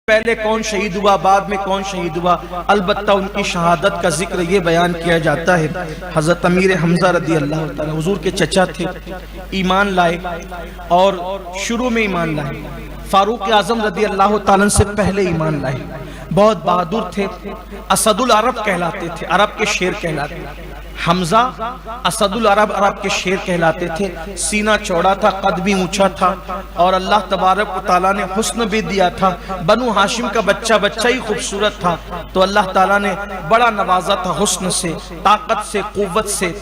پہلے کون شہید ہوا، بعد میں کون شہید ہوا، البتہ ان کی شہادت کا ذکر یہ بیان کیا جاتا ہے۔ حضرت امیر حمزہ رضی اللہ تعالیٰ حضور کے چچا تھے، ایمان لائے اور شروع میں ایمان لائے، فاروق اعظم رضی اللہ تعالیٰ سے پہلے ایمان لائے، بہت بہادر تھے، اسد العرب کہلاتے تھے، عرب کے شیر کہلاتے تھے۔ حمزہ اسد العرب، عرب کے شیر کہلاتے تھے، سینہ چوڑا تھا، قد بھی اونچا تھا، اور اللہ تبارک و تعالیٰ نے حسن بھی دیا تھا، بنو ہاشم کا بچہ ہی خوبصورت تھا، تو اللہ تعالیٰ نے بڑا نوازا تھا حسن سے، طاقت سے، قوت سے۔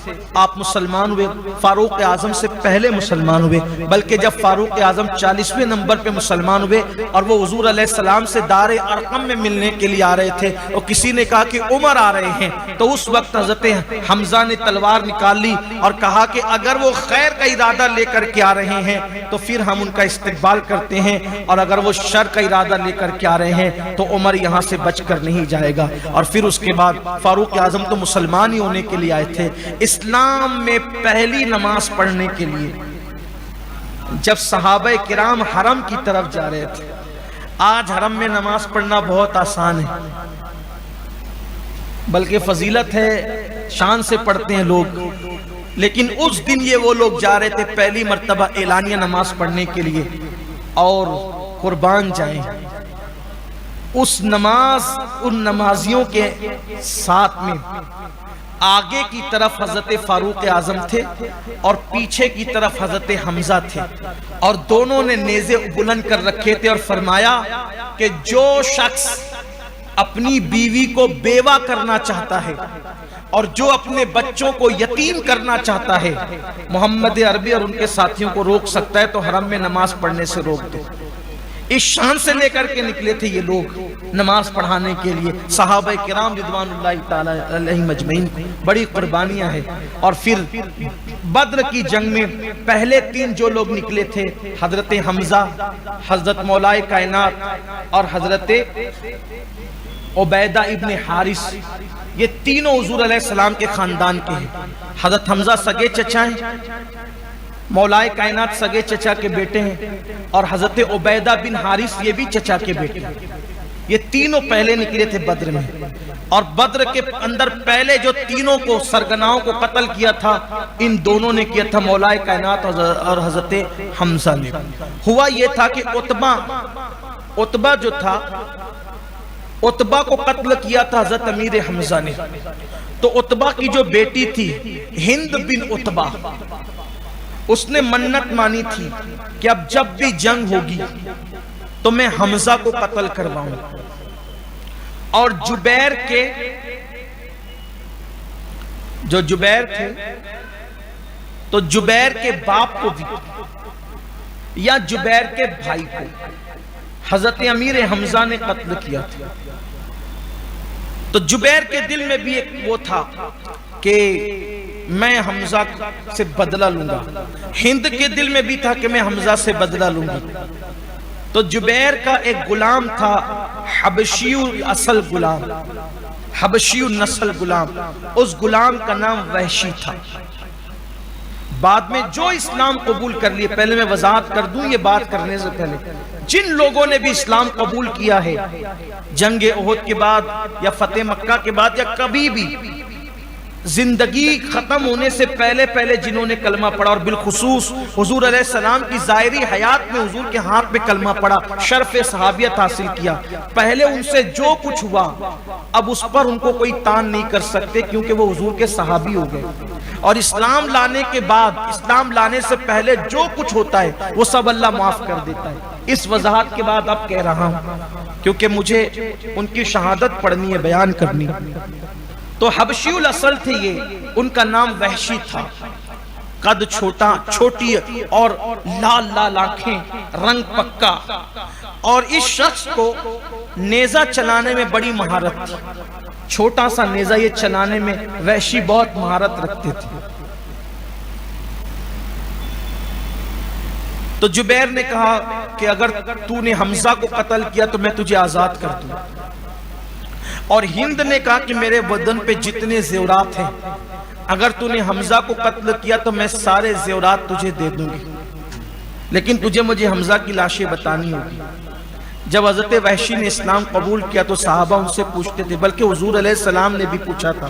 آپ مسلمان ہوئے، فاروق اعظم سے پہلے مسلمان ہوئے، بلکہ جب فاروق اعظم 40ویں نمبر پہ مسلمان ہوئے اور وہ حضور علیہ السلام سے دار ارقم میں ملنے کے لیے آ رہے تھے، اور کسی نے کہا کہ عمر آ رہے ہیں، تو اس وقت حضرت حمزہ نے تلوار نکال لی اور کہا کہ اگر وہ خیر کا ارادہ لے کر کے آ رہے ہیں تو پھر ہم ان کا استقبال کرتے ہیں، اور اگر وہ شر کا ارادہ لے کر کے آ رہے ہیں تو عمر یہاں سے بچ کر نہیں جائے گا۔ اور پھر اس کے بعد فاروق اعظم تو مسلمان ہی ہونے کے لیے آئے تھے۔ اسلام میں پہلی نماز پڑھنے کے لیے جب صحابہ کرام حرم کی طرف جا رہے تھے، آج حرم میں نماز پڑھنا بہت آسان ہے، بلکہ فضیلت ہے، شان سے پڑھتے ہیں لوگ، لیکن اس دن یہ وہ لوگ جا رہے تھے پہلی مرتبہ اعلانیہ نماز پڑھنے کے لیے، اور قربان جائیں اس نماز، ان نمازیوں کے ساتھ میں آگے کی طرف حضرت فاروق اعظم تھے اور پیچھے کی طرف حضرت حمزہ تھے، اور دونوں نے نیزے بلند کر رکھے تھے اور فرمایا کہ جو شخص اپنی بیوی کو بیوہ کرنا چاہتا ہے اور جو اپنے بچوں کو یتیم کرنا چاہتا ہے، محمد عربی اور ان کے ساتھیوں کو روک سکتا ہے تو حرم میں نماز پڑھنے سے روک دے۔ اس شان سے لے کر کے نکلے تھے یہ لوگ نماز پڑھانے کے لیے، صحابہ کرام رضوان اللہ تعالی علیہم اجمعین، بڑی قربانیاں ہیں۔ اور پھر بدر کی جنگ میں پہلے 3 جو لوگ نکلے تھے، حضرت حمزہ، حضرت مولائے کائنات اور حضرت عبیدہ ابن حارث، یہ تینوں حضور علیہ السلام کے خاندان کے ہیں۔ حضرت حمزہ سگے چچا ہیں، مولائے کائنات سگے چچا کے بیٹے ہیں، اور حضرت عبیدہ بن حارث یہ بھی چچا کے بیٹے ہیں۔ یہ تینوں پہلے نکلے تھے بدر میں، اور بدر کے اندر پہلے جو تینوں کو سرگناؤں کو قتل کیا تھا، ان دونوں نے کیا تھا، مولائے کائنات اور حضرت حمزہ نے۔ ہوا یہ تھا کہ عتبہ جو تھا، عتبہ کو قتل کیا تھا حضرت امیر حمزہ نے، تو عتبہ کی جو بیٹی تھی ہند بن عتبہ، اس نے منت مانی تھی کہ اب جب بھی جنگ ہوگی تو میں حمزہ کو قتل کرواؤں، اور جبیر کے جو جبیر تھے تو جبیر کے باپ کو بھی یا جبیر کے بھائی کو حضرت امیر حمزہ نے قتل کیا تھا۔ تو جبیر کے دل میں بھی ایک وہ تھا کہ میں حمزہ سے بدلہ لوں گا، ہند کے دل میں بھی تھا کہ میں حمزہ سے بدلہ لوں گی۔ تو جبیر کا ایک غلام تھا، حبشی اصل غلام، حبشی نسل غلام، اس غلام کا نام وحشی تھا۔ بعد میں جو اسلام قبول کر لیے، پہلے میں وضاحت کر دوں یہ بات کرنے سے پہلے، جن لوگوں نے بھی اسلام قبول کیا ہے جنگ احد کے بعد یا فتح مکہ کے بعد یا کبھی بھی زندگی ختم ہونے سے پہلے جنہوں نے کلمہ پڑھا، اور بالخصوص حضور علیہ السلام کی ظاہری حیات میں حضور کے ہاتھ میں کلمہ پڑھا، شرف صحابیت حاصل کیا، پہلے ان سے جو کچھ ہوا اب اس پر ان کو کوئی تان نہیں کر سکتے، کیونکہ وہ حضور کے صحابی ہو گئے۔ اور اسلام لانے کے بعد، اسلام لانے سے پہلے جو کچھ ہوتا ہے وہ سب اللہ معاف کر دیتا ہے۔ اس وضاحت کے بعد اب کہہ رہا ہوں کیونکہ مجھے ان کی شہادت پڑھنی ہے، بیان کرنی۔ تو حبشی الاصل تھے یہ، ان کا نام وحشی تھا، قد چھوٹی اور لال لال آنکھیں، رنگ پکا، اور اس شخص کو نیزہ چلانے میں بڑی مہارت تھی، چھوٹا سا نیزہ یہ چلانے میں وحشی بہت مہارت رکھتے تھے۔ تو جبیر نے کہا کہ اگر تو نے حمزہ کو قتل کیا تو میں تجھے آزاد کر دوں، اور ہند نے کہا کہ میرے بدن پہ جتنے زیورات ہیں اگر تو نے حمزہ کو قتل کیا تو میں سارے زیورات تجھے دے دوں گی، لیکن تجھے مجھے حمزہ کی لاشیں بتانی ہوگی۔ جب حضرت وحشی نے اسلام قبول کیا تو صحابہ ان سے پوچھتے تھے، بلکہ حضور علیہ السلام نے بھی پوچھا تھا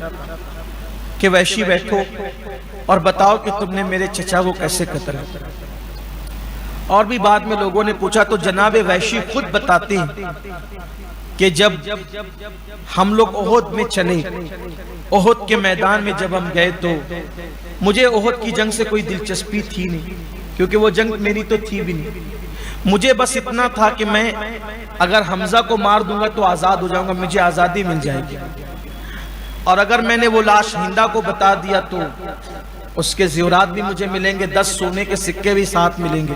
کہ وحشی بیٹھو اور بتاؤ کہ تم نے میرے چچا کو کیسے قتل کیا۔ اور بھی بعد میں لوگوں نے پوچھا تو جناب وحشی خود بتاتے ہیں کہ جب ہم لوگ احد میں چلے، احد کے میدان میں جب ہم گئے تو مجھے احد کی جنگ سے کوئی دلچسپی تھی نہیں، کیونکہ وہ جنگ میری تو تھی بھی نہیں۔ مجھے بس اتنا تھا کہ میں اگر حمزہ کو مار دوں گا تو آزاد ہو جاؤں گا، مجھے آزادی مل جائے گی، اور اگر میں نے وہ لاش ہندہ کو بتا دیا تو اس کے زیورات بھی مجھے ملیں گے، 10 سونے کے سکے بھی ساتھ ملیں گے۔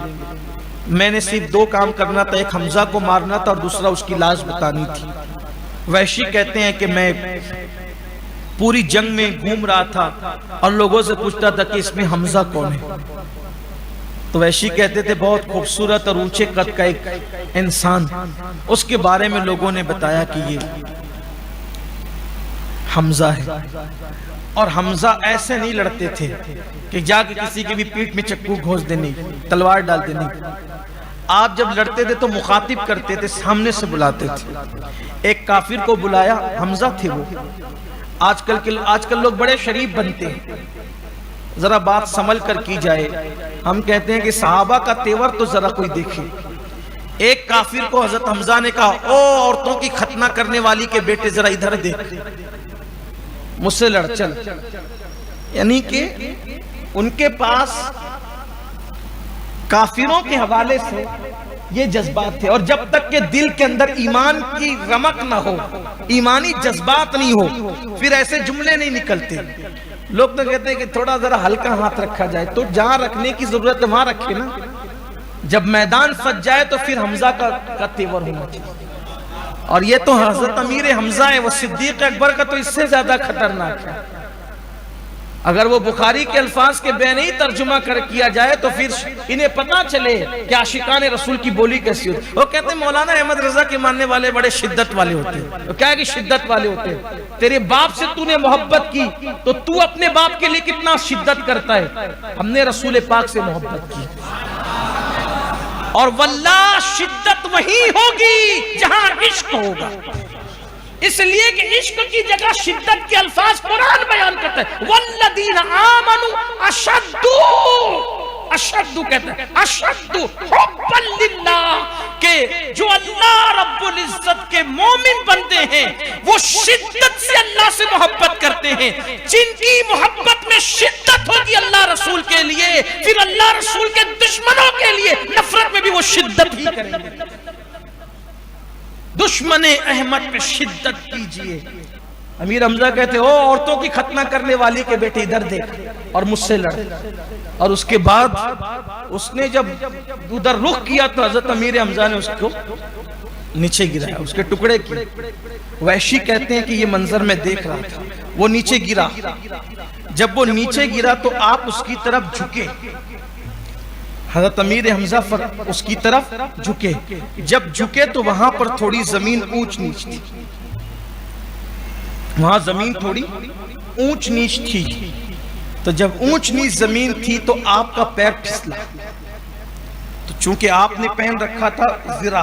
میں نے صرف 2 کام کرنا تھا، ایک حمزہ کو مارنا تھا اور دوسرا اس کی لاش بتانی تھی۔ وحشی کہتے ہیں کہ میں پوری جنگ میں گھوم رہا تھا اور لوگوں سے پوچھتا تھا کہ اس میں حمزہ کون ہے، تو وحشی کہتے تھے بہت خوبصورت اور اونچے قد کا ایک انسان، اس کے بارے میں لوگوں نے بتایا کہ یہ حمزہ ہے۔ اور حمزہ ایسے نہیں لڑتے تھے کہ جا کے کسی کی بھی پیٹھ میں چکو گھوس دینے، تلوار ڈال دینے۔ آپ جب لڑتے تھے تو مخاطب کرتے تھے، سامنے سے بلاتے تھے۔ ایک کافر کو بلایا، حمزہ تھے وہ۔ آج کل لوگ بڑے شریف بنتے ہیں، ذرا بات سنبھل کر کی جائے۔ ہم کہتے ہیں کہ صحابہ کا تیور تو ذرا کوئی دیکھے۔ ایک کافر کو حضرت حمزہ نے کہا، او عورتوں کی ختنہ کرنے والی کے بیٹے ذرا ادھر دیکھ، مجھ سے لڑ چل۔ یعنی کہ ان کے پاس کافروں کے حوالے سے یہ جذبات تھے، اور جب تک کہ دل کے اندر ایمان کی رمق نہ ہو، ایمانی جذبات نہیں ہو، پھر ایسے جملے نہیں نکلتے۔ لوگ تو کہتے ہیں کہ تھوڑا ذرا ہلکا ہاتھ رکھا جائے، تو جہاں رکھنے کی ضرورت ہے وہاں رکھے نا۔ جب میدان سج جائے تو پھر حمزہ کا تیور ہونا چاہیے، اور یہ تو حضرت امیر حمزہ ہے، وہ صدیق اکبر کا تو اس سے زیادہ خطرناک ہے۔ اگر وہ بخاری کے الفاظ کے بے نہیں ترجمہ کیا جائے تو پھر انہیں پتہ چلے کہ عاشقان رسول کی بولی کیسی ہوتی۔ وہ کہتے ہیں مولانا احمد رضا کے ماننے والے بڑے شدت والے ہوتے ہیں۔ وہ کیا ہے کہ شدت والے ہوتے ہیں؟ تیرے باپ سے تو نے محبت کی تو تو اپنے باپ کے لیے کتنا شدت کرتا ہے؟ ہم نے رسول پاک سے محبت کی، اور واللہ شدت وہی ہوگی جہاں عشق ہوگا۔ اس لیے کہ عشق کی جگہ شدت کے الفاظ قرآن بیان کرتا ہے، والذین آمنوا اشد کہتا ہے، اشد حبا للہ، کہ جو اللہ رب العزت کے مومن بنتے ہیں وہ شدت سے اللہ سے محبت کرتے ہیں۔ جن کی محبت میں شدت ہوگی اللہ رسول کے لیے، پھر اللہ رسول کے دشمنوں کے لیے نفرت میں بھی وہ شدت ہی کریں گے۔ دشمن احمد پہ شدت کیجئے۔ امیر حمزہ کہتے ہو عورتوں کی ختنہ کرنے والی کے بیٹے ادھر دیکھ اور مجھ سے لڑ۔ اور اس کے بعد اس نے جب ادھر رخ کیا تو حضرت امیر حمزہ نے اس کو نیچے گرایا، اس کے ٹکڑے کیے۔ وحشی کہتے ہیں کہ یہ منظر میں دیکھ رہا تھا، وہ نیچے گرا۔ جب وہ نیچے گرا تو آپ اس کی طرف جھکے، حضرت امیر حمزہ اس کی طرف جھکے۔ جب جھکے تو وہاں پر تھوڑی زمین اونچ نیچ تھی، وہاں زمین تھوڑی اونچ نیچ تھی۔ تو جب اونچ نیچ زمین تھی تو آپ کا پیر پھسلا، تو چونکہ آپ نے پہن رکھا تھا زرہ،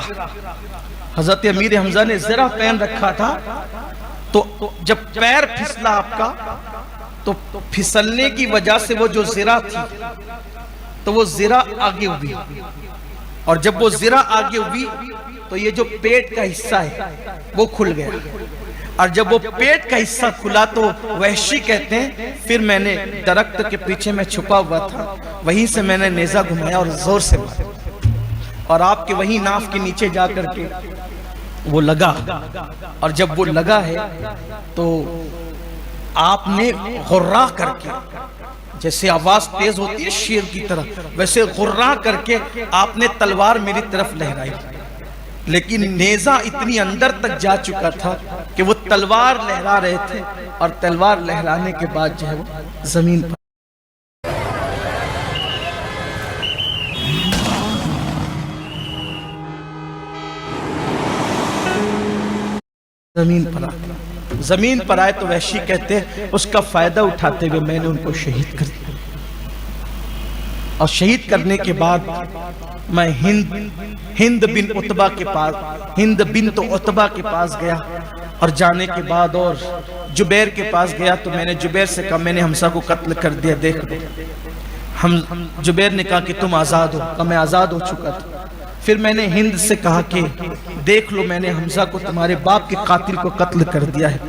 حضرت امیر حمزہ نے زرہ پہن رکھا تھا، تو جب پیر پھسلا آپ کا تو پھسلنے کی وجہ سے وہ جو زرہ تھی تو وہ زرہ آگے ہوئی، اور جب وہ زرہ آگے ہوئی تو یہ جو پیٹ کا حصہ ہے وہ کھل گیا، اور جب وہ پیٹ کا حصہ کھلا تو وحشی کہتے ہیں پھر میں نے درخت کے پیچھے میں چھپا ہوا تھا، وہیں سے میں نے نیزہ گھمایا اور زور سے مارا، اور آپ کے وہیں ناف کے نیچے جا کر کے وہ لگا، اور جب وہ لگا ہے تو آپ نے غرا کر کے، جیسے آواز تیز ہوتی ہے شیر کی طرح، ویسے غرا کر کے آپ نے تلوار میری طرف لہرائی، لیکن نیزہ اتنی اندر تک جا چکا تھا کہ وہ تلوار لہرا رہے تھے، اور تلوار لہرانے کے بعد جو ہے وہ زمین پر زمین پر آئے تو وحشی کہتے ہیں اس کا فائدہ اٹھاتے ہوئے میں نے ان کو شہید کر دیا۔ اور شہید کرنے کے بعد میں ہند بن عتبہ کے پاس گیا، اور جانے کے بعد اور جبیر کے پاس گیا تو میں نے جبیر سے کہا میں نے حمزہ کو قتل کر دیا، دیکھ لو۔ جبیر نے کہا کہ تم آزاد ہو، کہا میں آزاد ہو چکا تھا۔ پھر میں نے ہند سے کہا کہ دیکھ لو میں نے حمزہ کو تمہارے باپ کے قاتل کو قتل کر دیا ہے۔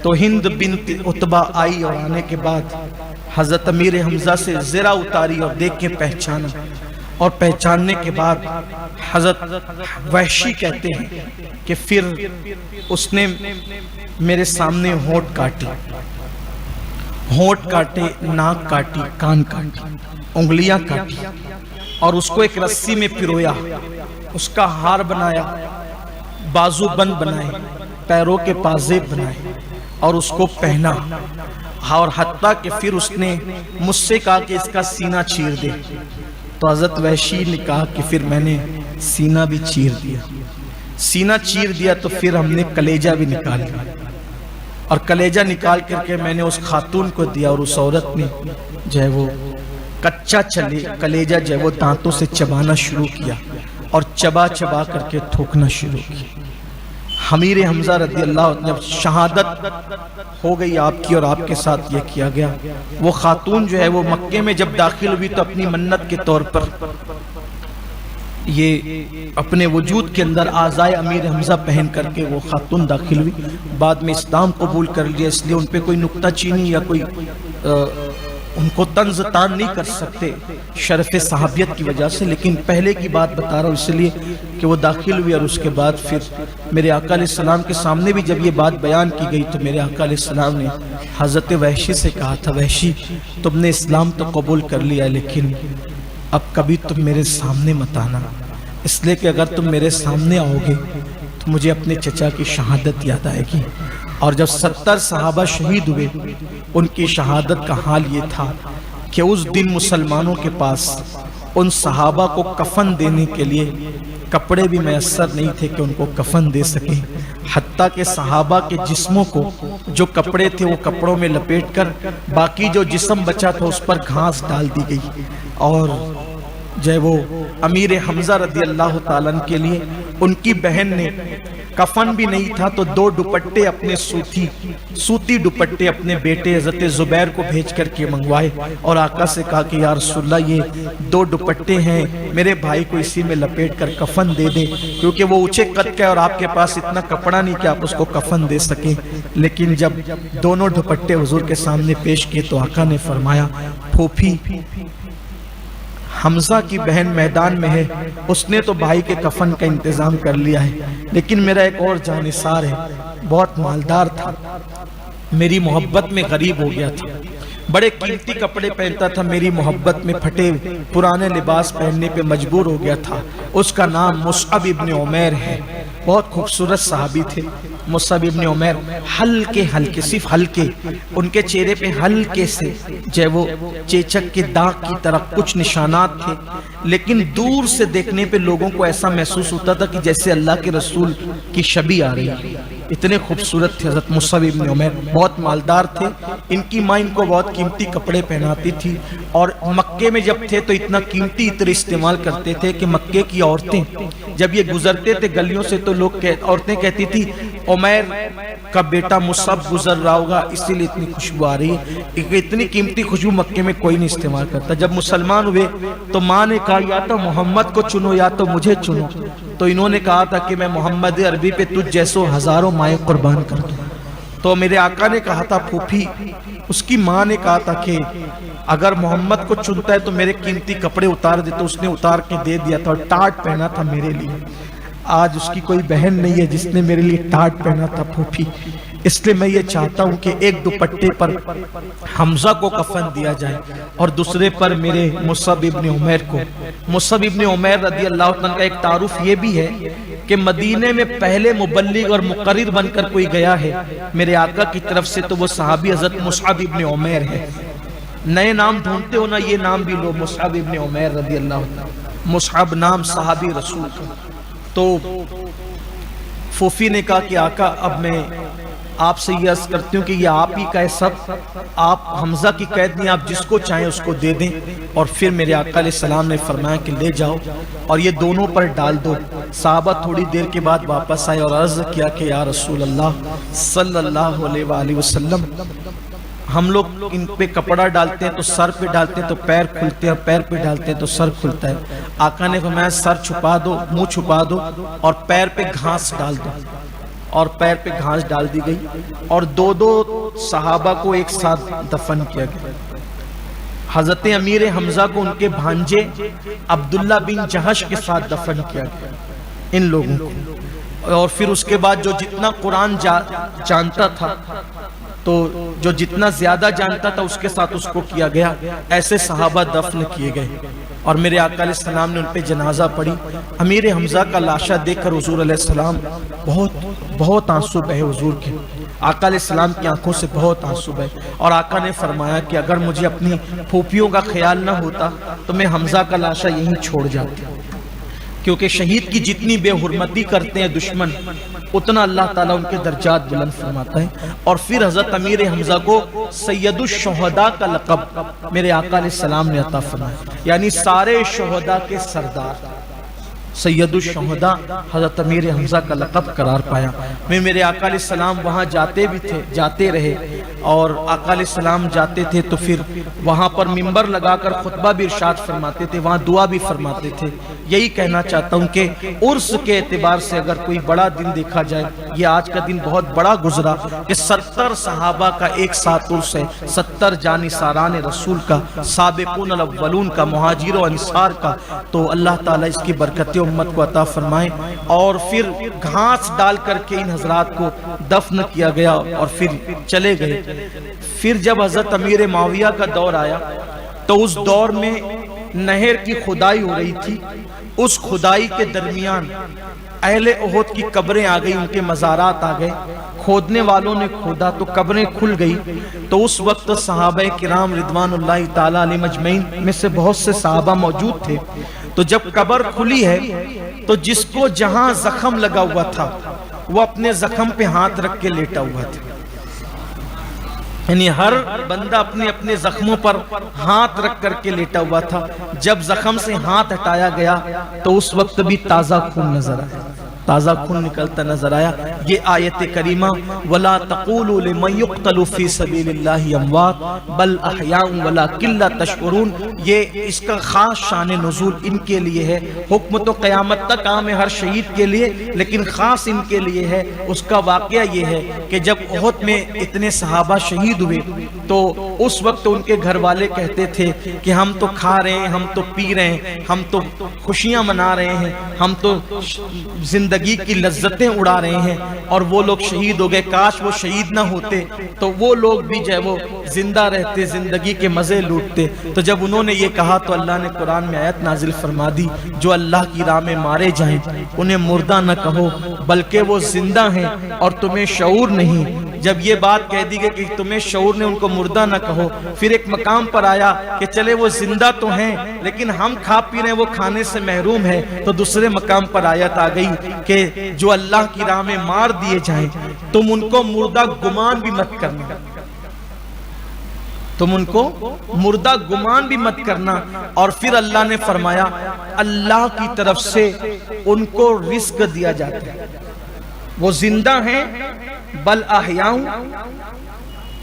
تو ہند بنت عتبہ آئی، اور آنے کے بعد حضرت امیر حمزہ سے زرہ اتاری اور دیکھ کے پہچانا، اور پہچاننے کے بعد حضرت وحشی کہتے ہیں کہ پھر اس نے میرے سامنے ہونٹ کاٹے، ناک کاٹی، کان کاٹی، انگلیاں کاٹی، اور اس کو ایک رسی میں پرویا، اس کا ہار بنایا، بازو بند بنائے، پیروں کے پازیب بنائے، اور اس کو پہنا، اور حتیٰ کہ پھر اس نے مجھ سے کہا کہ اس کا سینہ چیر دے۔ تو حضرت وحشی نے کہا کہ پھر میں نے سینہ بھی چیر دیا، تو پھر ہم نے کلیجہ بھی نکال لیا، اور کلیجہ نکال کر کے میں نے اس خاتون کو دیا، اور اس عورت نے جو ہے وہ کچا کلیجہ جو ہے وہ دانتوں سے چبانا شروع کیا، اور چبا کر کے تھوکنا شروع کیا۔ امیر حمزہ رضی اللہ عنہ جب شہادت ہو گئی آپ کی اور آپ کے ساتھ یہ کیا گیا، وہ خاتون جو ہے وہ مکے میں جب داخل ہوئی تو اپنی منت کے طور پر یہ اپنے وجود کے اندر اعضائے امیر حمزہ پہن کر کے وہ خاتون داخل ہوئی، بعد میں اسلام قبول کر لیا، اس لیے ان پہ کوئی نکتہ چینی یا کوئی ان کو طنز تان نہیں کر سکتے شرف صحابیت کی وجہ سے، لیکن پہلے کی بات بتا رہا ہوں اس لیے کہ وہ داخل ہوئی، اور اس کے بعد پھر میرے آقا علیہ السلام کے سامنے بھی جب یہ بات بیان کی گئی تو میرے آقا علیہ السلام نے حضرت وحشی سے کہا تھا، وحشی تم نے اسلام تو قبول کر لیا لیکن اب کبھی تم میرے سامنے مت آنا، اس لیے کہ اگر تم میرے سامنے آؤ گے تو مجھے اپنے چچا کی شہادت یاد آئے گی۔ اور جب 70 صحابہ شہید ہوئے، ان کی شہادت کا حال یہ تھا کہ اس دن مسلمانوں کے پاس ان صحابہ کو کفن دینے کے لیے کپڑے بھی میسر نہیں تھے کہ ان کو کفن دے سکیں، حتیٰ کہ صحابہ کے جسموں کو جو کپڑے تھے وہ کپڑوں میں لپیٹ کر باقی جو جسم بچا تھا اس پر گھاس ڈال دی گئی، اور جو ہے وہ امیر حمزہ رضی اللہ تعالیٰ عنہ کے لیے ان کی بہن نے کفن بھی نہیں تھا تو 2 دوپٹے اپنے سوتی دوپٹے اپنے بیٹے حضرت زبیر کو بھیج کر کے منگوائے، اور آقا سے کہا کہ یا رسول اللہ یہ 2 دوپٹے ہیں، میرے بھائی کو اسی میں لپیٹ کر کفن دے دیں، کیونکہ وہ اونچے قد کا ہے اور آپ کے پاس اتنا کپڑا نہیں کہ آپ اس کو کفن دے سکیں۔ لیکن جب دونوں دوپٹے حضور کے سامنے پیش کیے تو آقا نے فرمایا، پھوپھی حمزہ کی بہن میدان میں ہے، اس نے تو بھائی کے کفن کا انتظام کر لیا ہے، لیکن میرا ایک اور جانثار ہے، بہت مالدار تھا، میری محبت میں غریب ہو گیا تھا، بڑے قیمتی کپڑے پہنتا تھا، میری محبت میں پھٹے پرانے لباس پہننے پہ مجبور ہو گیا تھا، اس کا نام مصعب ابن عمیر ہے، بہت خوبصورت صحابی تھے مصعب ابن عمیر، ہلکے صرف ہلکے، ان کے چہرے پہ ہلکے سے جو وہ چیچک کے داغ کی طرح کچھ نشانات تھے، لیکن دور سے دیکھنے پہ لوگوں کو ایسا محسوس ہوتا تھا کہ جیسے اللہ کے رسول کی شبیہ آ رہی ہے، اتنے خوبصورت تھے حضرت مصعب ابن عمیر، بہت مالدار تھے، ان کی ماں ان کو بہت قیمتی کپڑے پہناتی تھی، اور مکے میں جب تھے تو اتنا قیمتی عطر استعمال کرتے تھے کہ مکے کی عورتیں جب یہ گزرتے تھے گلیوں سے تو عورتیں کہتی تھی عمیر کا بیٹا مصعب گزر رہا ہوگا اسی لیے اتنی خوشبو آ رہی ہے، اتنی قیمتی خوشبو مکے میں کوئی نہیں استعمال کرتا۔ جب مسلمان ہوئے تو ماں نے کہا یا تو محمد کو چنو یا تو مجھے چنو، تو انہوں نے کہا تھا کہ میں محمد عربی پہ تجھ جیسو ہزاروں مائیں قربان کر دوں، تو میرے آقا نے کہا تھا پھوپھی، اس کی ماں نے کہا تھا کہ اگر محمد کو چنتا ہے تو میرے قیمتی کپڑے اتار دے، تو اس نے اتار کے دے دیا تھا، اور ٹاٹ پہنا تھا میرے لیے، آج اس کی کوئی بہن نہیں ہے جس نے میرے لیے ٹاٹ پہنا تھا پھوپھی، اس لیے میں یہ چاہتا ہوں کہ ایک دوپٹے پر حمزہ کو کفن دیا جائے اور دوسرے پر میرے مصعب ابن عمیر کو۔ مصعب ابن عمیر رضی اللہ عنہ کا ایک تعارف یہ بھی ہے کہ مدینے میں پہلے مبلغ اور مقرر بن کر کوئی گیا ہے میرے آقا کی طرف سے تو وہ صحابی حضرت مصعب ابن عمیر ہے۔ نئے نام ڈھونڈتے ہو نا، یہ نام بھی لو، مصعب ابن عمیر رضی اللہ عنہ، مصعب نام صحابی رسول کا۔ تو فوفی نے کہا کہ آقا اب میں آپ سے یہ عرض کرتی ہوں کہ یہ آپ ہی کا ہے سب، آپ حمزہ کی قید نہیں، آپ جس کو چاہیں اس کو دے دیں۔ اور پھر میرے آقا علیہ السلام نے فرمایا کہ لے جاؤ اور یہ دونوں پر ڈال دو۔ صحابہ تھوڑی دیر کے بعد واپس آئے اور عرض کیا کہ یا رسول اللہ صلی اللہ علیہ وآلہ وسلم، ہم لوگ ان پہ کپڑا ڈالتے ہیں تو سر پہ ڈالتے ہیں تو پیر کھلتے ہیں، اور پیر پہ ڈالتے ہیں تو سر کھلتا ہے۔ آقا نے فرمایا سر چھپا دو، منہ چھپا دو اور پیر پہ گھاس ڈال دو، اور پیر پہ گھاس ڈال دی گئی، اور دو صحابہ کو ایک ساتھ دفن کیا گیا۔ حضرت امیر حمزہ کو ان کے بھانجے عبداللہ بن جہش کے ساتھ دفن کیا گیا، ان لوگوں کو۔ اور پھر اس کے بعد جو جتنا قرآن جانتا تھا، تو جو جتنا زیادہ جانتا تھا اس کے ساتھ اس کو کیا گیا۔ ایسے صحابہ دفن کیے گئے، اور میرے آقا علیہ السلام نے ان پہ جنازہ پڑھی۔ امیر حمزہ کا لاشا دیکھ کر حضور علیہ السلام بہت آنسو بہے حضور کے، آقا علیہ السلام کی آنکھوں سے بہت آنسو بہے، اور آقا نے فرمایا کہ اگر مجھے اپنی پھوپھیوں کا خیال نہ ہوتا تو میں حمزہ کا لاشا یہیں چھوڑ جاتا، کیونکہ شہید کی جتنی بے حرمتی کرتے ہیں دشمن، اتنا اللہ تعالیٰ ان کے درجات بلند فرماتا ہے۔ اور پھر حضرت امیر حمزہ کو سید الشہداء کا لقب میرے آقا علیہ السلام نے عطا فرمایا، یعنی سارے شہداء کے سردار، سید الشہداء حضرت امیر حمزہ کا لقب قرار پایا۔ میرے آقا علیہ السلام وہاں جاتے بھی تھے، جاتے رہے، اور آقا علیہ السلام جاتے تھے تو پھر وہاں پر منبر لگا کر خطبہ بھی ارشاد فرماتے تھے، وہاں دعا بھی فرماتے تھے۔ یہی کہنا چاہتا ہوں کہ عرس کے اعتبار سے اگر کوئی بڑا دن دیکھا جائے، یہ آج کا دن بہت بڑا گزرا کہ 70 صحابہ کا ایک ساتھ عرس ہے، 70 جانثاران رسول کا، سابقون الاولون کا، مہاجر و انصار کا۔ تو اللہ تعالیٰ اس کی برکتیں امت کو عطا فرمائے۔ اور پھر گھاس ڈال کر کے ان حضرات کو دفن کیا گیا اور پھر چلے گئے۔ پھر جب حضرت امیر معاویہ کا دور آیا تو اس دور میں نہر کی کھدائی ہو رہی تھی، اس کھدائی کے درمیان اہل احد کی قبریں آ گئی، ان کے مزارات آ گئے، کھودنے والوں نے کھودا تو قبریں کھل گئی۔ تو اس وقت صحابہ کرام رضوان اللہ تعالیٰ علیہم اجمعین میں سے بہت سے صحابہ موجود تھے۔ تو جب قبر کھلی ہے تو جس کو جہاں زخم لگا ہوا تھا وہ اپنے زخم پہ ہاتھ رکھ کے لیٹا ہوا تھا، یعنی ہر بندہ اپنے اپنے زخموں پر ہاتھ رکھ کر کے لیٹا ہوا تھا۔ جب زخم سے ہاتھ ہٹایا گیا تو اس وقت بھی تازہ خون نظر آیا، تازہ خون نکلتا نظر آیا۔ یہ آیت کریمہ وَلَا تَقُولُوا لِمَنْ يُقْتَلُ فِي سَبِيلِ اللَّهِ أَمْوَاتٌ بَلْ أَحْيَاءٌ وَلَكِنْ لَا تَشْعُرُونَ۔ یہ اس کا خاص شان نزول ان کے لیے ہے، حکم تو قیامت تک عام ہے ہر شہید کے لیے، لیکن خاص ان کے لیے ہے۔ اس کا واقعہ یہ ہے کہ جب احد میں اتنے صحابہ شہید ہوئے تو اس وقت ان کے گھر والے کہتے تھے کہ ہم تو کھا رہے ہیں، ہم تو پی رہے ہیں، ہم تو خوشیاں منا رہے ہیں، ہم تو زندگی کی لذتیں اڑا رہے ہیں، اور وہ لوگ شہید ہو گئے، کاش وہ شہید نہ ہوتے تو وہ لوگ بھی جو ہے وہ زندہ رہتے، زندگی کے مزے لوٹتے۔ تو جب انہوں نے یہ کہا تو اللہ نے قرآن میں آیت نازل فرما دی، جو اللہ کی راہ میں مارے جائیں انہیں مردہ نہ کہو بلکہ وہ زندہ ہیں اور تمہیں شعور نہیں۔ جب یہ بات کہہ دی گئی کہ تمہیں شعور نے، ان کو مردہ نہ کہو، پھر ایک مقام پر آیا کہ چلے وہ زندہ تو ہیں لیکن ہم کھا پی رہے ہیں، وہ کھانے سے محروم ہے، تو دوسرے مقام پر آیت آ گئی کہ جو اللہ کی راہ میں مار دیے جائیں تم ان کو مردہ گمان بھی مت کرنا، تم ان کو مردہ گمان بھی مت کرنا۔ اور پھر اللہ نے فرمایا اللہ کی طرف سے ان کو رزق دیا جاتا ہے، وہ زندہ ہیں، بل احیاء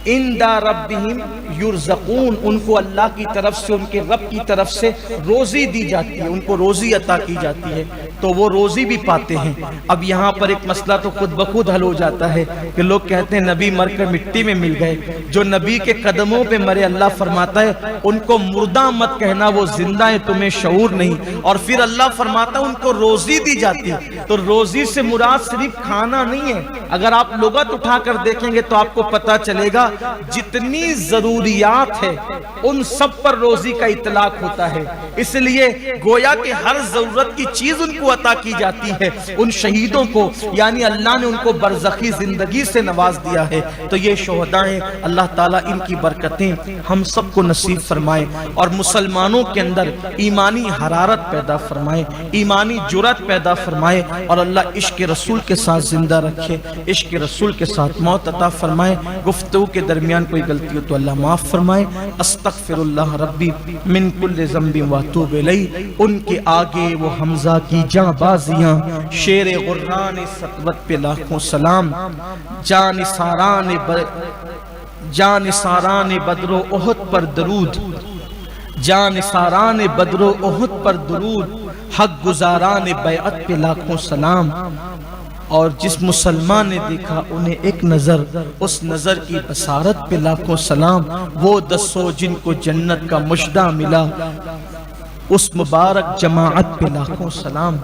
عند ربہم یرزقون، ان کو اللہ کی طرف سے، ان کے رب کی طرف سے روزی دی جاتی ہے، ان کو روزی عطا کی جاتی ہے، تو وہ روزی بھی پاتے ہیں۔ اب یہاں پر ایک مسئلہ تو خود بخود حل ہو جاتا ہے کہ لوگ کہتے ہیں نبی مر کر مٹی میں مل گئے، جو نبی کے قدموں پہ مرے اللہ فرماتا ہے ان کو مردہ مت کہنا، وہ زندہ ہیں، تمہیں شعور نہیں۔ اور پھر اللہ فرماتا ہے ان کو روزی دی جاتی ہے، تو روزی سے مراد صرف کھانا نہیں ہے۔ اگر آپ لغت اٹھا کر دیکھیں گے تو آپ کو پتہ چلے گا جتنی ضروریات ہے ان سب پر روزی کا اطلاق ہوتا ہے، اس لیے گویا کہ ہر ضرورت کی چیز ان کو عطا کی جاتی ہے۔ ان شہیدوں کو یعنی اللہ نے ان کو برزخی زندگی سے نواز دیا ہے۔ تو یہ شہداء ہیں، اللہ تعالیٰ ان کی برکتیں ہم سب کو نصیب فرمائے اور مسلمانوں کے اندر ایمانی حرارت پیدا فرمائے، ایمانی جرات پیدا فرمائے، اور اللہ عشق رسول کے ساتھ زندہ رکھے، عشق رسول کے ساتھ موت عطا فرمائے۔ گفتگو کے درمیان کوئی غلطی ہو تو اللہ معاف فرمائے۔ استغفر اللہ ربی من کل ذنب واتوب الیہ۔ ان کے آگے وہ حمزہ کی جاں بازیاں، شیر غران سطوت پہ لاکھوں سلام، جان ساران بدر و احد پر درود، جان ساران بدر و احد پر درود، حق گزاران بیعت پہ لاکھوں سلام۔ اور جس مسلمان نے دیکھا انہیں ایک نظر، اس نظر کی بصارت پہ لاکھوں سلام۔ وہ دسو جن کو جنت کا مژدہ ملا، اس مبارک جماعت پہ لاکھوں سلام۔